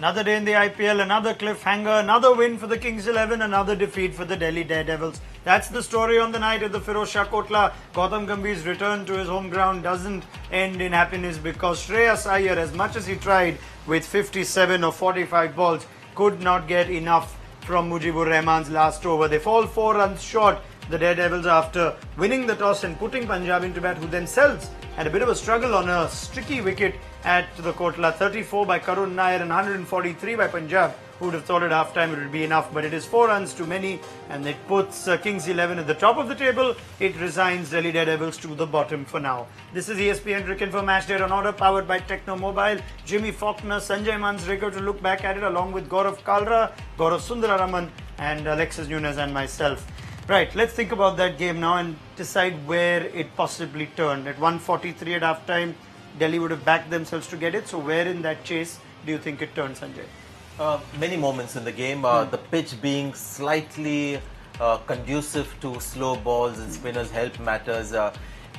Another day in the IPL, another cliffhanger, another win for the Kings 11, another defeat for the Delhi Daredevils. That's the story on the night at the Firozshah Kotla. Gautam Gambhir's return to his home ground doesn't end in happiness because Shreyas Iyer, as much as he tried with 57 or 45 balls, could not get enough from Mujibur Rahman's last over. They fall 4 runs short, the Daredevils, after winning the toss and putting Punjab into bat, who themselves had a bit of a struggle on a streaky wicket at the Kotla. 34 by Karun Nair and 143 by Punjab. Who would have thought at half-time it would be enough, but it is 4 runs too many, and it puts Kings 11 at the top of the table. It resigns Delhi Daredevils to the bottom for now. This is ESPN Cricket for Matchday Runorder, powered by Techno Mobile. Jimmy Faulkner, Sanjay Mansrekar to look back at it, along with Gaurav Kalra, Gaurav Sundararaman, and Alexis Nunes and myself. Right, let's think about that game now and decide where it possibly turned. At 143 at half-time, Delhi would have backed themselves to get it. So where in that chase do you think it turned, Sanjay? Many moments in the game, the pitch being slightly conducive to slow balls and spinners' help matters.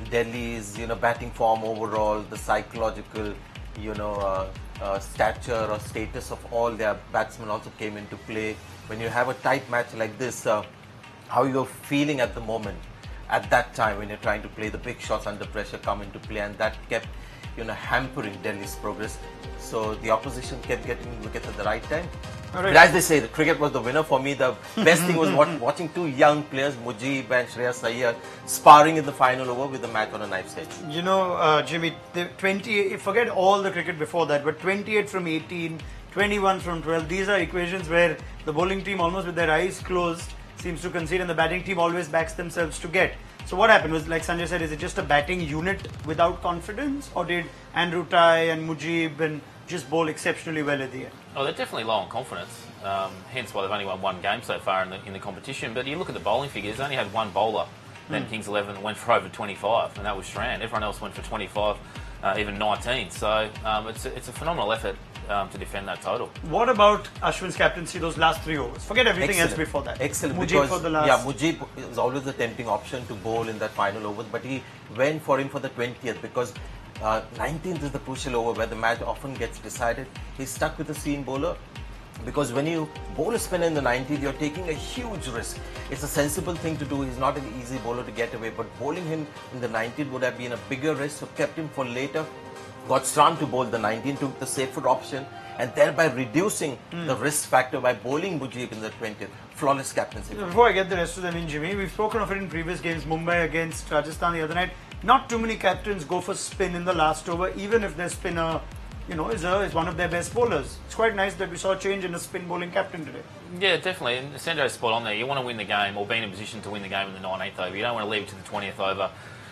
Delhi's batting form overall, the psychological stature or status of all their batsmen also came into play. When you have a tight match like this, how you're feeling at the moment, at that time when you're trying to play, the big shots under pressure come into play, and that kept hampering Delhi's progress. So the opposition kept getting wickets at the right time. Right. But as they say, the cricket was the winner. For me, the best thing was watching two young players, Mujib and Shreyas Iyer, sparring in the final over with the match on a knife's edge. Jimmy, forget all the cricket before that, but 28 from 18, 21 from 12, these are equations where the bowling team, almost with their eyes closed, seems to concede, and the batting team always backs themselves to get. So what happened was, like Sanjay said, is it just a batting unit without confidence, or did Andrew Tye and Mujib and just bowl exceptionally well at the end? Oh, they're definitely low on confidence. Hence why they've only won one game so far in the competition. But you look at the bowling figures; they only had one bowler. Then Kings 11 went for over 25, and that was Strand. Everyone else went for 25, even 19. So it's a phenomenal effort to defend that total. What about Ashwin's captaincy, those last 3 overs? Forget everything else before that. Excellent. Mujib for the last... Yeah, Mujib is always a tempting option to bowl in that final overs, but he went for him for the 20th because 19th is the crucial over where the match often gets decided. He's stuck with the seam bowler, because when you bowl a spinner in the 90th, you're taking a huge risk. It's a sensible thing to do. He's not an easy bowler to get away, but bowling him in the 90th would have been a bigger risk, so kept him for later. Got Strand to bowl the 19th, took the safer option, and thereby reducing the risk factor by bowling Mujib in the 20th. Flawless captaincy. Before I get the rest of them in, Jimmy, we've spoken of it in previous games. Mumbai against Rajasthan the other night. Not too many captains go for spin in the last over, even if their spinner is one of their best bowlers. It's quite nice that we saw a change in a spin bowling captain today. Yeah, definitely. And Sanjay's spot on there. You want to win the game, or be in a position to win the game in the 19th over. You don't want to leave it to the 20th over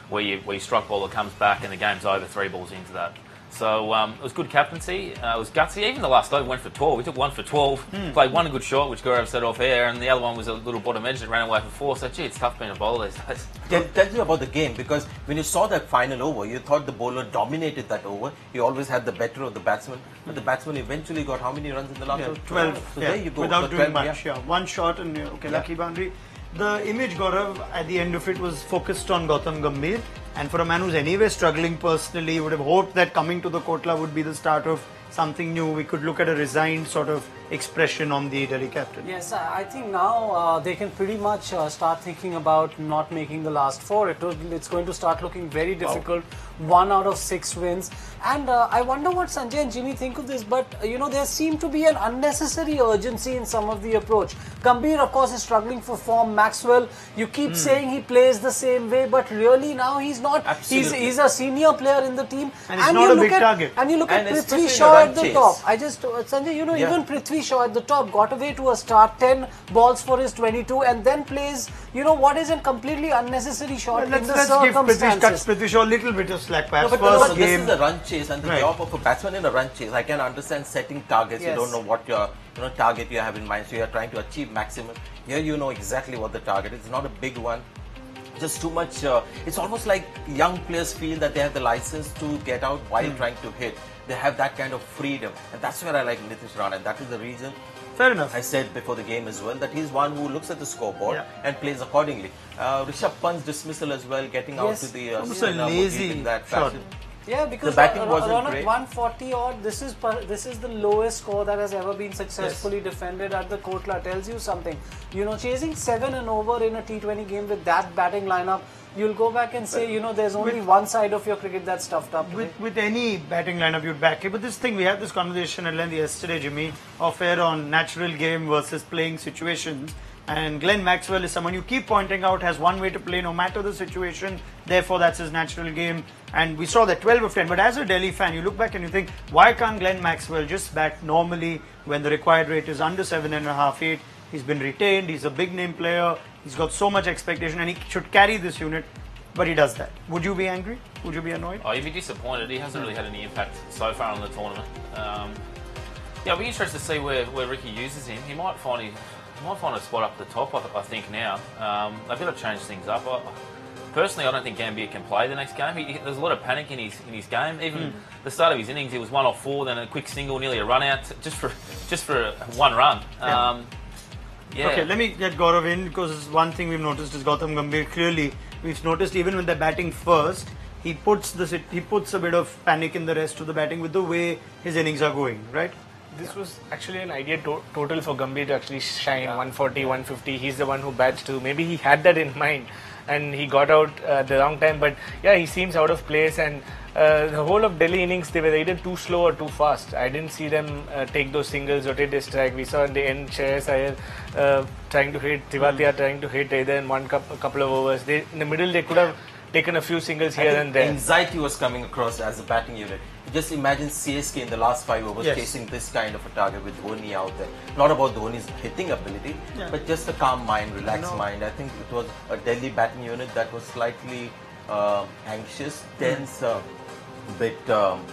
where your strike bowler comes back and the game's over 3 balls into that. So it was good captaincy, it was gutsy. Even the last over went for 12. We took 1 for 12, played one good shot, which Gaurav set off air, and the other one was a little bottom edge that ran away for 4. So, gee, it's tough being a bowler these days. Tell me about the game, because when you saw that final over, you thought the bowler dominated that over. He always had the better of the batsman, but the batsman eventually got how many runs in the last over? 12. So there you go. Without doing 12, much, One shot and lucky boundary. The image, Gaurav, at the end of it was focused on Gautam Gambhir. And for a man who's anyway struggling personally, would have hoped that coming to the Kotla would be the start of something new. We could look at a resigned sort of expression on the Delhi captain. Yes, I think now they can pretty much start thinking about not making the last 4. It's going to start looking very difficult. 1 out of 6 wins. And I wonder what Sanjay and Jimmy think of this, but there seemed to be an unnecessary urgency in some of the approach. Gambhir, of course, is struggling for form. Maxwell, you keep saying he plays the same way, but really now he's not. He's a senior player in the team. And he's not a big target. And you look at Prithvi Shaw at the top. Sanjay, even Prithvi Shaw at the top got away to a start, 10 balls for his 22, and then plays, what is a completely unnecessary shot in the circumstances. Let's give Prithvi Shaw a little bit of slack, perhaps. But this is a run chase, and the job of a batsman in a run chase, I can understand setting targets. Yes. You don't know what your target you have in mind, so you are trying to achieve maximum. Here you know exactly what the target is. It's not a big one. Just too much. It's almost like young players feel that they have the license to get out while trying to hit. They have that kind of freedom, and that's where I like Nitish Rana, and that is the reason. Fair enough. I said before the game as well that he's one who looks at the scoreboard and plays accordingly. Rishabh Pant's dismissal as well, getting out to the almost a lazy in that shot. fashion. Yeah, because the batting wasn't around great. 140 odd, this is the lowest score that has ever been successfully defended at the Kotla. Tells you something. You know, chasing 7 and over in a T20 game with that batting lineup, you'll go back and say, you know, there's only one side of your cricket that's stuffed up. With any batting lineup, you'd back it. But this thing, we had this conversation at length yesterday, Jimmy, of air on natural game versus playing situations. And Glenn Maxwell is someone you keep pointing out has one way to play no matter the situation. Therefore, that's his natural game. And we saw that 12 of 10. But as a Delhi fan, you look back and you think, why can't Glenn Maxwell just bat normally when the required rate is under 7.5, 8? He's been retained. He's a big name player. He's got so much expectation and he should carry this unit. But he does that. Would you be angry? Would you be annoyed? Oh, you'd be disappointed. He hasn't really had any impact so far on the tournament. Yeah, I'll be interested to see where Ricky uses him. He might find a spot up the top, I think, now. They've got to change things up. Personally, I don't think Gambia can play the next game. There's a lot of panic in his game. Even the start of his innings, he was 1 off 4, then a quick single, nearly a run out, just for one run. Yeah. Okay, let me get Gaurav in because one thing we've noticed is Gautam Gambhir. Clearly, we've noticed even when they're batting first, he puts a bit of panic in the rest of the batting with the way his innings are going, right? This was actually an ideal total for Gambhir to actually shine 140, 150. He's the one who bats too. Maybe he had that in mind and he got out the wrong time. But yeah, he seems out of place and the whole of Delhi innings, they were either too slow or too fast. I didn't see them take those singles, rotate their strike. We saw in the end Shreyas Iyer trying to hit, Tivatia trying to hit either in a couple of overs. In the middle, they could have taken a few singles here and there. Anxiety was coming across as a batting unit. Just imagine CSK in the last 5 overs chasing this kind of a target with Dhoni out there. Not about Dhoni's hitting ability, but just a calm mind, relaxed mind. I think it was a Delhi batting unit that was slightly anxious, tense, a bit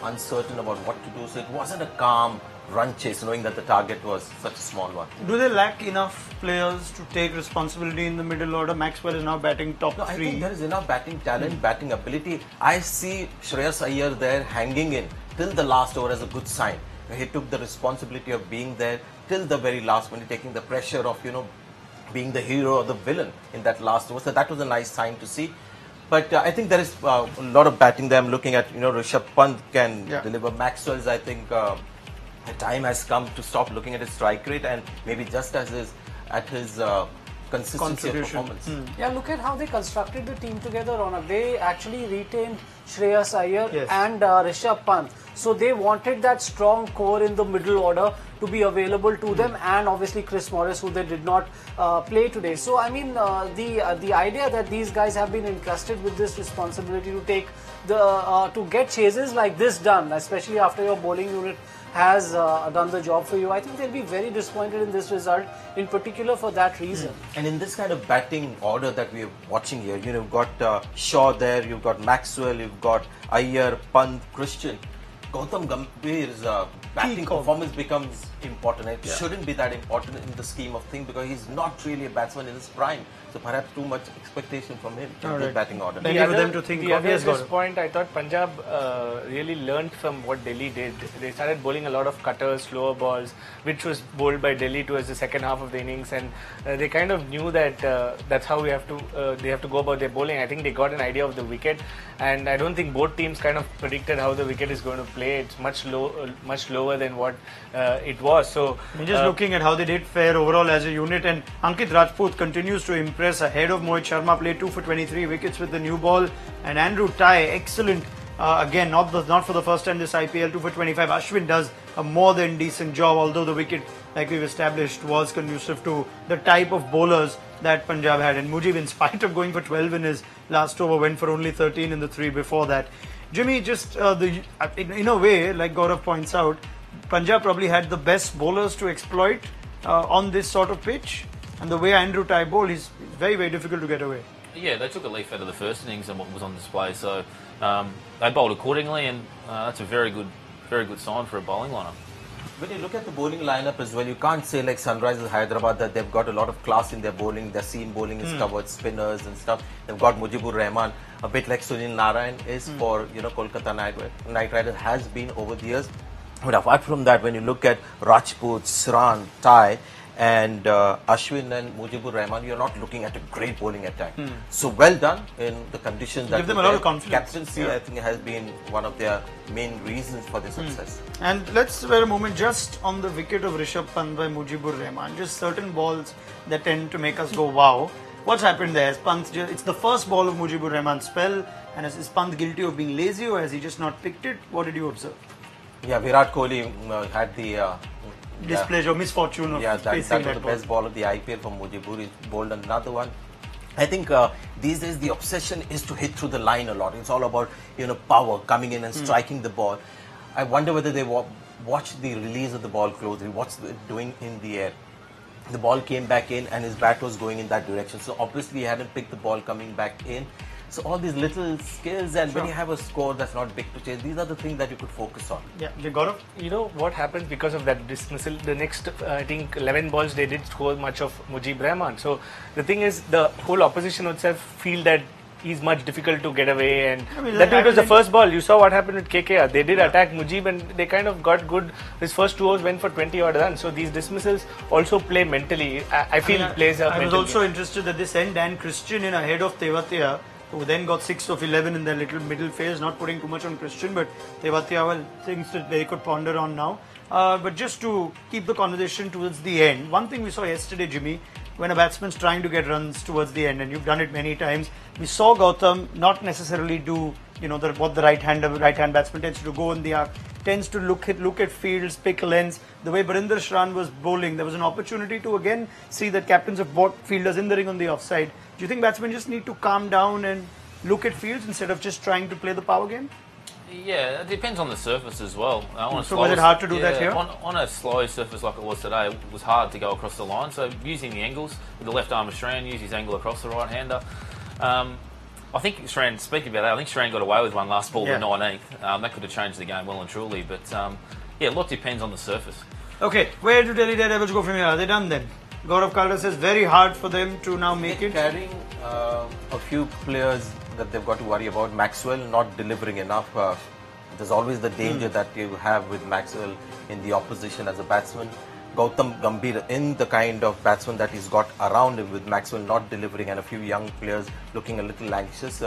uncertain about what to do. So it wasn't a calm run chase, knowing that the target was such a small one. Do they lack enough players to take responsibility in the middle order? Maxwell is now batting top 3. I think there is enough batting talent, batting ability. I see Shreyas Iyer there hanging in till the last over as a good sign. He took the responsibility of being there till the very last minute, taking the pressure of, being the hero or the villain in that last over. So that was a nice sign to see. But I think there is a lot of batting there. I'm looking at, Rishabh Pant can deliver. Maxwell's, I think, the time has come to stop looking at his strike rate and maybe just at his consistency of performance. Yeah, look at how they constructed the team together, Ronak. They actually retained Shreyas Iyer and Rishabh Pant. So they wanted that strong core in the middle order to be available to them, and obviously Chris Morris, who they did not play today. So I mean, the idea that these guys have been entrusted with this responsibility to take to get chases like this done, especially after your bowling unit has done the job for you, I think they'll be very disappointed in this result, in particular for that reason. And in this kind of batting order that we're watching here, you've got Shaw there, you've got Maxwell, you've got Iyer, Pant, Christian. Gautam Gambhir's batting performance becomes important. It shouldn't be that important in the scheme of things because he's not really a batsman in his prime. So perhaps too much expectation from him in the batting order. The other point, I thought Punjab really learned from what Delhi did. They started bowling a lot of cutters, slower balls, which was bowled by Delhi towards the second half of the innings, and they kind of knew that that's how they have to go about their bowling. I think they got an idea of the wicket, and I don't think both teams kind of predicted how the wicket is going to play. It's much lower than what it was. So we're just looking at how they did fare overall as a unit, and Ankit Rajput continues to impress ahead of Mohit Sharma. Played 2 for 23 wickets with the new ball, and Andrew Tye, excellent again, not for the first time this IPL, 2 for 25. Ashwin does a more than decent job, although the wicket, like we've established, was conducive to the type of bowlers that Punjab had. And Mujib, in spite of going for 12 in his last over, went for only 13 in the 3 before that. Jimmy, just in a way, like Gaurav points out, Punjab probably had the best bowlers to exploit on this sort of pitch. And the way Andrew Tye bowled, he's very, very difficult to get away. Yeah, they took a leaf out of the first innings and what was on display. So they bowled accordingly, and that's a very good sign for a bowling lineup. When you look at the bowling lineup as well, you can't say like Sunrisers Hyderabad that they've got a lot of class in their bowling. Their seam bowling is covered, spinners and stuff. They've got Mujibur Rahman, a bit like Sunil Narayan is for Kolkata Knight Riders has been over the years. But apart from that, when you look at Rajput, Sran, Tye, and Ashwin and Mujibur Rahman, you're not looking at a great bowling attack. So well done in the conditions that Give them a lot of confidence. Captaincy, I think, has been one of their main reasons for their success. And let's spare a moment just on the wicket of Rishabh Pant by Mujibur Rahman. Just certain balls that tend to make us go wow. What's happened there? It's the first ball of Mujibur Rahman's spell, and is Pant guilty of being lazy, or has he just not picked it? What did you observe? Yeah, Virat Kohli had the Displeasure, misfortune of that was facing the that ball. best ball of the IPL from Mujibur. He bowled another one. I think these days the obsession is to hit through the line a lot. It's all about power, coming in and striking the ball. I wonder whether they watched the release of the ball closely, what's it doing in the air. The ball came back in and his bat was going in that direction. So obviously he hadn't picked the ball coming back in. So all these little skills, and when you have a score that's not big to chase, these are the things that you could focus on. Yeah, Gaurav? You know what happens because of that dismissal? The next, I think, 11 balls they did score much of Mujib Rahman. So the thing is, the whole opposition itself feel that he's much difficult to get away, and that was the first ball. You saw what happened with KKR. They did attack Mujib, and they kind of got good. His first 2 overs went for 20 odd runs. So these dismissals also play mentally. I feel plays a. I was also interested at this end, Dan Christian in ahead of Tewatia, who then got 6 of 11 in their little middle phase, not putting too much on Christian, but Tewatia, well, things that they could ponder on now. But just to keep the conversation towards the end, one thing we saw yesterday, Jimmy, when a batsman's trying to get runs towards the end, and you've done it many times, we saw Gautam not necessarily do, what the right-hand batsman tends to do, go in the arc, tends to look at fields, pick lengths. The way Barinder Shran was bowling, there was an opportunity to again see that captains have bought fielders in the ring on the offside. Do you think batsmen just need to calm down and look at fields instead of just trying to play the power game? Yeah, it depends on the surface as well. So was it hard to do that here? On a slow surface like it was today, it was hard to go across the line. So using the angles with the left arm of Shran, use his angle across the right hander. I think Shran, speaking about that, I think Shran got away with one last ball, the 19th. That could have changed the game well and truly. But a lot depends on the surface. Okay, where do Delhi Daredevils go from here? Are they done then? Gaurav Kalra says very hard for them to now make it. Carrying a few players that they've got to worry about. Maxwell not delivering enough. There's always the danger that you have with Maxwell in the opposition as a batsman. Gautam Gambhir in the kind of batsman that he's got around him, with Maxwell not delivering and a few young players looking a little anxious.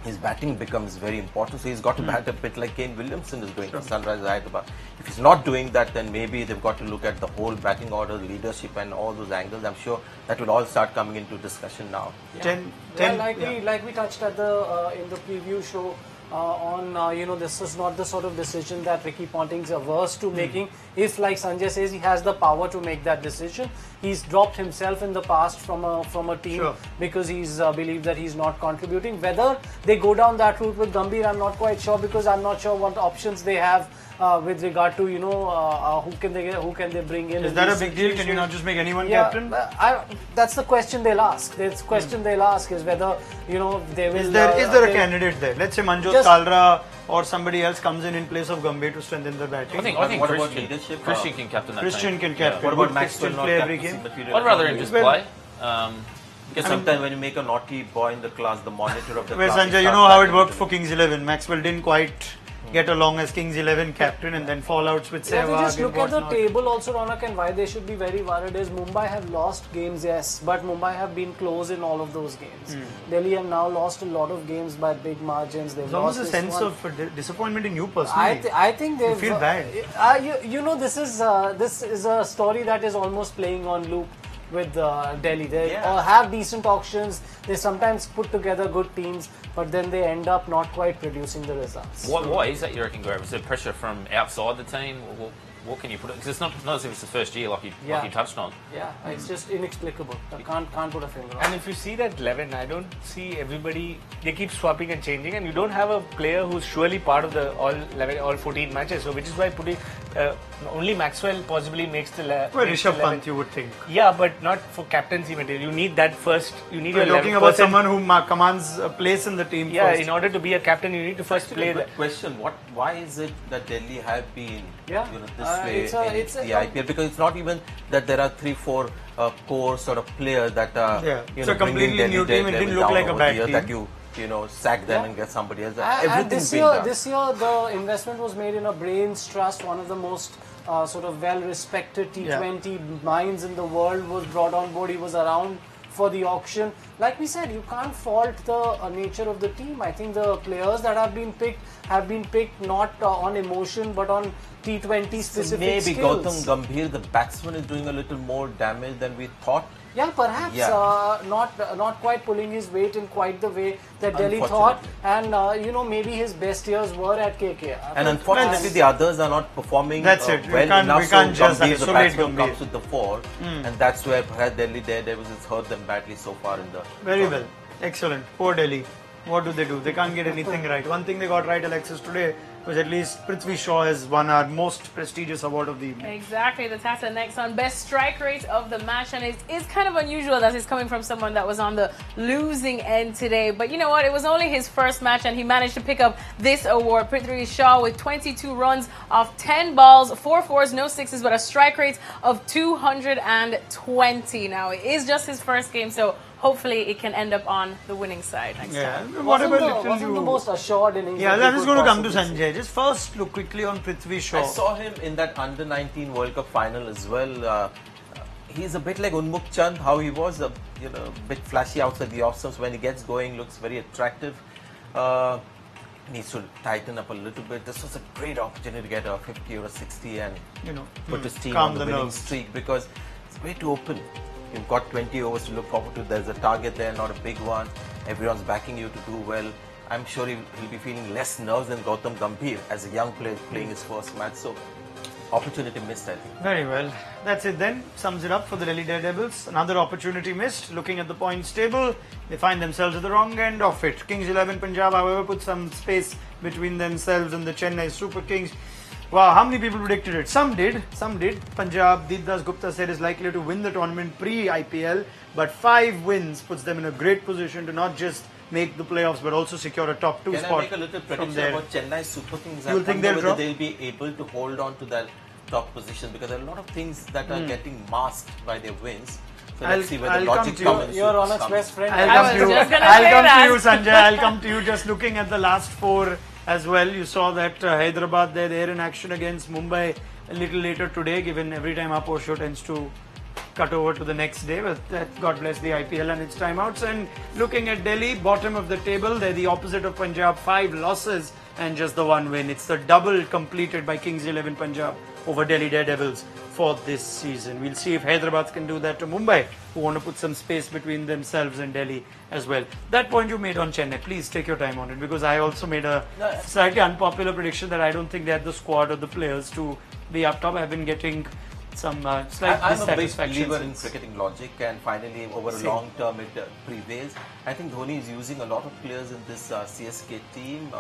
His batting becomes very important, so he's got to bat a bit like Kane Williamson is doing for Sunrisers Hyderabad. If he's not doing that, then maybe they've got to look at the whole batting order, leadership and all those angles. I'm sure that will all start coming into discussion now. Like we touched at the in the preview show this is not the sort of decision that Ricky Ponting's averse to making. If, like Sanjay says, he has the power to make that decision. He's dropped himself in the past from a team because he's believed that he's not contributing. Whether they go down that route with Gambhir, I'm not quite sure, because I'm not sure what options they have with regard to who can they bring in. Is that a big deal? Can you not just make anyone captain? That's the question they'll ask. The question they'll ask is whether they will. Is there a candidate there? Let's say Manjot Kalra or somebody else comes in place of Gambhir to strengthen the batting. I think what about leadership? Christian can captain that Christian team. can captain. What about Maxwell not play every captain? game? I'd rather him just play. Because sometimes when you make a naughty boy in the class, the monitor of the Well, class... Sanjay, you know how it worked for Kings 11. Maxwell didn't quite get along as Kings 11 captain, and then fallouts with Sehwag. If you just look at the table also, Ronak, and why they should be very worried is Mumbai have lost games, yes, but Mumbai have been close in all of those games. Delhi have now lost a lot of games by big margins. There's almost a sense of disappointment in you personally. I think they feel bad. This is a story that is almost playing on loop with Delhi. They have decent auctions. They sometimes put together good teams, but then they end up not quite producing the results. Why is that, you reckon, Gaurav? Is there pressure from outside the team? What can you put it? Because it's not as if it's the first year like you touched on. Yeah, it's just inexplicable. I can't put a finger on it. And if you see that 11, I don't see everybody. They keep swapping and changing, and you don't have a player who's surely part of the all 14 matches. So which is why putting only Maxwell possibly makes the. Well, Rishabh Pant, you would think. Yeah, but not for captaincy material. You need that first. You need. We're talking about someone who commands a place in the team. Yeah, first. in order to be a captain, you need to first play. The question: why is it that Delhi have been this way it's in the IPL? Because it's not even that there are 3-4 core sort of players that are it's a completely new team. It didn't look like a bad team. That you sack them and get somebody else. And Everything's been done. this year, the investment was made in a Brains Trust, one of the most sort of well-respected T20 minds in the world, was brought on board. He was around for the auction. Like we said, you can't fault the nature of the team. I think the players that have been picked not on emotion but on T20 specific Maybe skills. Gautam Gambhir, the batsman, is doing a little more damage than we thought. Yeah, perhaps not quite pulling his weight in quite the way that Delhi thought, and maybe his best years were at KKR. And unfortunately, the others are not performing That's it. well enough. We can't just Gambhir, the isolate batsman Gambhir. comes with the four, and that's where perhaps Delhi Daredevils has hurt them badly so far in the. Very well. Excellent. Poor Delhi. What do? They can't get anything right. One thing they got right, Alexis, today was at least Prithvi Shaw has won our most prestigious award of the evening. Exactly. The Tata next on best strike rate of the match, and it is kind of unusual that it's coming from someone that was on the losing end today. But you know what? It was only his first match, and he managed to pick up this award. Prithvi Shaw with 22 runs off 10 balls, 4 fours, no sixes, but a strike rate of 220. Now it is just his first game, so hopefully it can end up on the winning side next time. Whatever Wasn't the most assured innings. Yeah, that that we is could going to come to possibly see. Sanjay. Just first look quickly on Prithvi Shaw. I saw him in that under-19 World Cup final as well. He's a bit like Unmukh Chand, how he was, a bit flashy outside the off-stumps. When he gets going, looks very attractive. Needs to tighten up a little bit. This was a great opportunity to get a 50 or a 60 and put his team calm on the the winning nerves. streak, because it's way too open. You've got 20 overs to look forward to. There's a target there, not a big one. Everyone's backing you to do well. I'm sure he'll be feeling less nerves than Gautam Gambhir as a young player playing his first match. So, opportunity missed, I think. Very well. That's it then. Sums it up for the Delhi Daredevils. Another opportunity missed. Looking at the points table, they find themselves at the wrong end of it. Kings 11 Punjab, however, put some space between themselves and the Chennai Super Kings. Wow, how many people predicted it? Some did. Punjab, Deepdas Gupta said, is likely to win the tournament pre-IPL, but 5 wins puts them in a great position to not just make the playoffs but also secure a top 2 Can spot. I make a little prediction about Chennai Super Kings? I You'll think wonder they'll drop? whether they'll be able to hold on to that top position, because there are a lot of things that are getting masked by their wins. So let's see where the I'll come logic to comes. Your honest best friend. I'll was come to you. just gonna I'll say come that. to you, Sanjay. I'll come to you. Just looking at the last 4 as well. You saw that Hyderabad, they're in action against Mumbai a little later today, given every time our post show tends to cut over to the next day. But God bless the IPL and its timeouts. And looking at Delhi, bottom of the table, they're the opposite of Punjab. 5 losses and just the 1 win. It's the double completed by Kings 11 Punjab over Delhi Daredevils for this season. We'll see if Hyderabad can do that to Mumbai, who want to put some space between themselves and Delhi as well. That point you made on Chennai, please take your time on it, because I also made a slightly unpopular prediction that I don't think they had the squad or the players to be up top. I've been getting some slight I'm a big dissatisfaction. believer in cricketing logic, and finally over a long term it prevails. I think Dhoni is using a lot of players in this CSK team,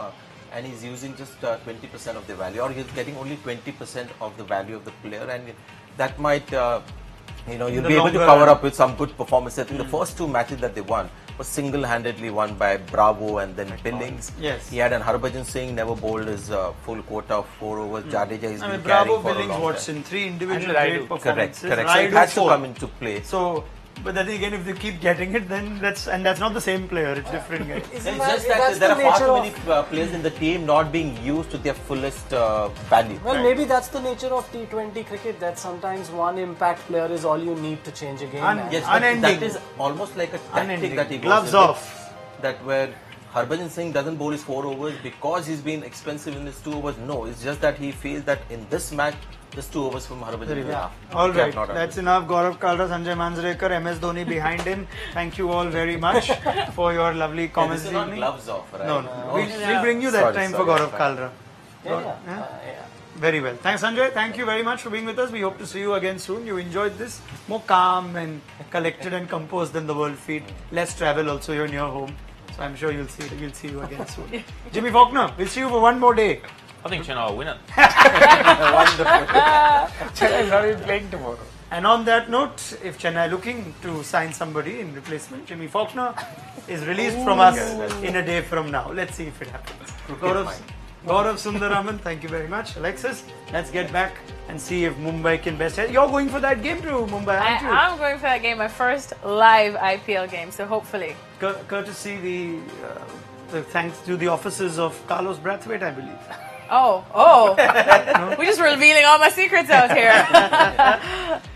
and he's using just 20% of the value, or he's getting only 20% of the value of the player, and that might you'll be able to cover up with some good performance. I think the first 2 matches that they won was single-handedly won by Bravo and then Billings. Yes. He had an Harbhajan Singh never bowled his full quota of 4 overs. Jadeja he's been Bravo, carrying for a Billings, long Watson, time. 3 individual And Raidu. great performances. Correct. So it Raidu, has to 4. come into play. So, but then again, if they keep getting it, then that's not the same player. It's different guys. It's just that there are far too many players in the team not being used to their fullest value. Well, maybe that's the nature of T20 cricket, that sometimes one impact player is all you need to change a game. Yes, but Unending. that is almost like a tactic Unending. that he goes Gloves with, off. That where Harbhajan Singh doesn't bowl his 4 overs because he's been expensive in his 2 overs. No, it's just that he feels that in this match, just 2 overs from Harbhajan is enough. All Okay, right, not that's enough. enough. Gaurav Kalra, Sanjay Manjrekar, MS Dhoni behind him. Thank you all very much for your lovely comments This this is not evening. gloves off, right? No. We'll bring you that Sorry, time sorry, for Gaurav fine. Kalra. Yeah. Very well. Thanks, Sanjay. Thank you very much for being with us. We hope to see you again soon. You enjoyed this. More calm and collected and composed than the world feed. Less travel also. You're near home. So I'm sure we'll see you again soon. Jimmy Faulkner, we'll see you for one more day. I think Chennai will win it. Chennai's not even playing tomorrow. And on that note, if Chennai looking to sign somebody in replacement, Jimmy Faulkner is released from us in a day from now. Let's see if it happens. Gaurav Sundaraman, thank you very much. Alexis, let's get back and see if Mumbai can best. You're going for that game too, Mumbai, aren't you? I'm going for that game, my first live IPL game, so hopefully. Courtesy the thanks to the offices of Carlos Brathwaite, I believe. Oh. We're just revealing all my secrets out here.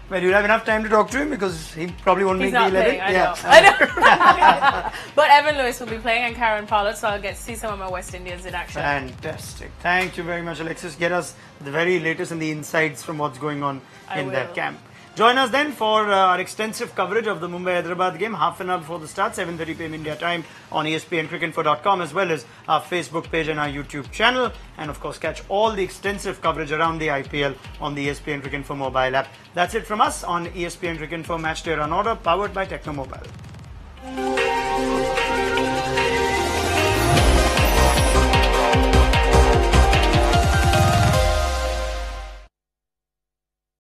Well, you'll have enough time to talk to him because he probably won't He's make not the 11. playing, I know. But Evan Lewis will be playing and Karen Pollard, so I'll get to see some of my West Indians in action. Fantastic. Thank you very much, Alexis. Get us the very latest and the insights from what's going on in that camp. Join us then for our extensive coverage of the Mumbai-Hyderabad game, half an hour before the start, 7:30 p.m. India time on ESPNcricinfo.com, as well as our Facebook page and our YouTube channel. And of course, catch all the extensive coverage around the IPL on the ESPN Cricinfo mobile app. That's it from us on ESPN Cricinfo Matchday Runorder, powered by Techno Mobile.